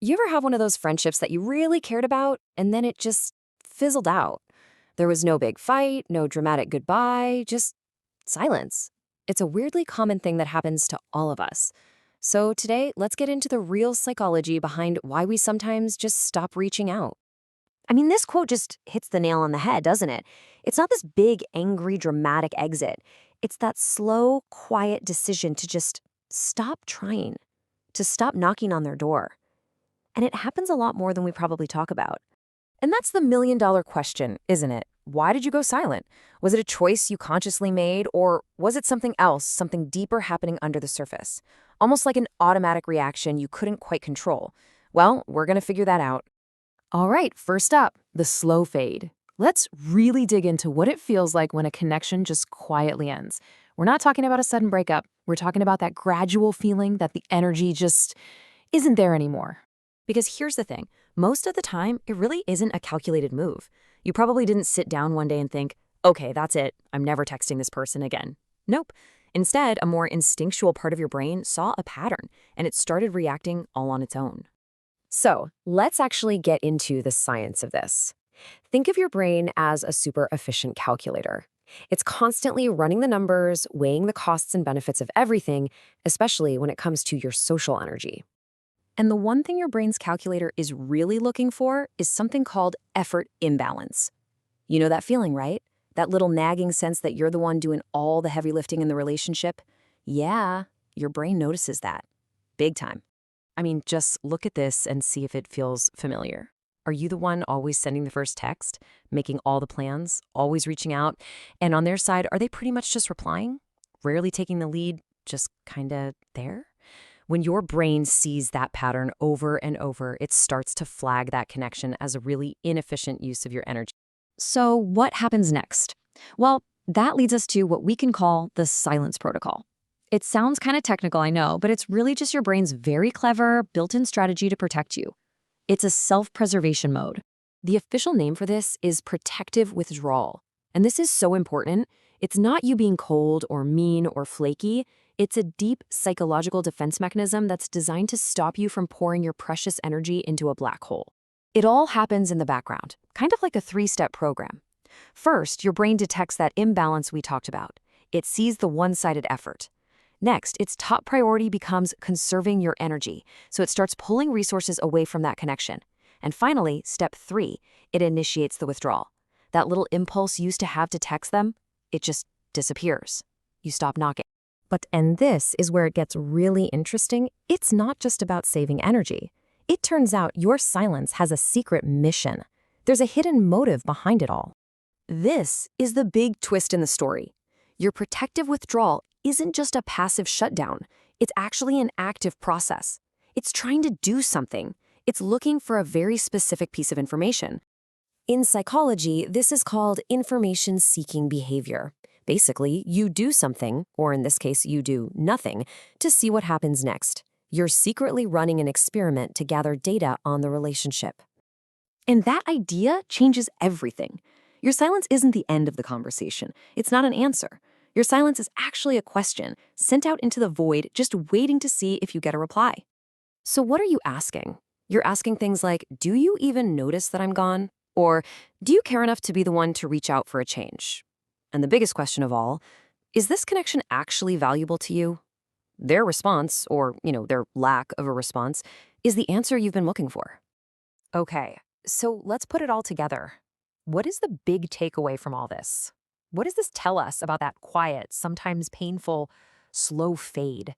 You ever have one of those friendships that you really cared about, and then it just fizzled out? There was no big fight, no dramatic goodbye, just silence. It's a weirdly common thing that happens to all of us. So today, let's get into the real psychology behind why we sometimes just stop reaching out. This quote just hits the nail on the head, doesn't it? It's not this big, angry, dramatic exit. It's that slow, quiet decision to just stop trying, to stop knocking on their door. And it happens a lot more than we probably talk about. And that's the million-dollar question, isn't it? Why did you go silent? Was it a choice you consciously made, or was it something else, something deeper happening under the surface? Almost like an automatic reaction you couldn't quite control. Well, we're going to figure that out. All right, first up, the slow fade. Let's really dig into what it feels like when a connection just quietly ends. We're not talking about a sudden breakup. We're talking about that gradual feeling that the energy just isn't there anymore. Because here's the thing, most of the time, it really isn't a calculated move. You probably didn't sit down one day and think, okay, that's it, I'm never texting this person again. Nope. Instead, a more instinctual part of your brain saw a pattern, and it started reacting all on its own. So let's actually get into the science of this. Think of your brain as a super efficient calculator. It's constantly running the numbers, weighing the costs and benefits of everything, especially when it comes to your social energy. And the one thing your brain's calculator is really looking for is something called effort imbalance. You know that feeling, right? That little nagging sense that you're the one doing all the heavy lifting in the relationship? Yeah, your brain notices that. Big time. Just look at this and see if it feels familiar. Are you the one always sending the first text, making all the plans, always reaching out? And on their side, are they pretty much just replying? Rarely taking the lead, just kinda there? When your brain sees that pattern over and over, it starts to flag that connection as a really inefficient use of your energy. So what happens next? Well, that leads us to what we can call the silence protocol. It sounds kind of technical, I know, but it's really just your brain's very clever, built-in strategy to protect you. It's a self-preservation mode. The official name for this is protective withdrawal. And this is so important. It's not you being cold or mean or flaky. It's a deep psychological defense mechanism that's designed to stop you from pouring your precious energy into a black hole. It all happens in the background, kind of like a three-step program. First, your brain detects that imbalance we talked about. It sees the one-sided effort. Next, its top priority becomes conserving your energy, so it starts pulling resources away from that connection. And finally, step 3, it initiates the withdrawal. That little impulse you used to have to text them, it just disappears. You stop knocking. And this is where it gets really interesting. It's not just about saving energy. It turns out your silence has a secret mission. There's a hidden motive behind it all. This is the big twist in the story. Your protective withdrawal isn't just a passive shutdown. It's actually an active process. It's trying to do something. It's looking for a very specific piece of information. In psychology, this is called information-seeking behavior. Basically, you do something, or in this case, you do nothing, to see what happens next. You're secretly running an experiment to gather data on the relationship. And that idea changes everything. Your silence isn't the end of the conversation. It's not an answer. Your silence is actually a question, sent out into the void, just waiting to see if you get a reply. So what are you asking? You're asking things like, do you even notice that I'm gone? Or do you care enough to be the one to reach out for a change? And the biggest question of all, is this connection actually valuable to you? Their response, or, their lack of a response, is the answer you've been looking for. Okay, so let's put it all together. What is the big takeaway from all this? What does this tell us about that quiet, sometimes painful, slow fade?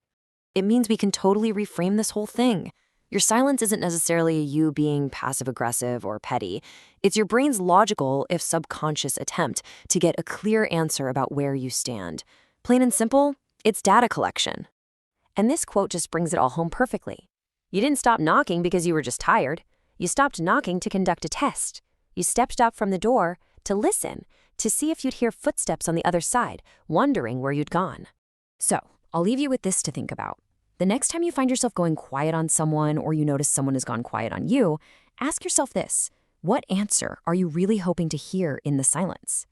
It means we can totally reframe this whole thing. Your silence isn't necessarily you being passive-aggressive or petty. It's your brain's logical, if subconscious, attempt to get a clear answer about where you stand. Plain and simple, it's data collection. And this quote just brings it all home perfectly. You didn't stop knocking because you were just tired. You stopped knocking to conduct a test. You stepped up from the door to listen, to see if you'd hear footsteps on the other side, wondering where you'd gone. So, I'll leave you with this to think about. The next time you find yourself going quiet on someone, or you notice someone has gone quiet on you, ask yourself this: what answer are you really hoping to hear in the silence?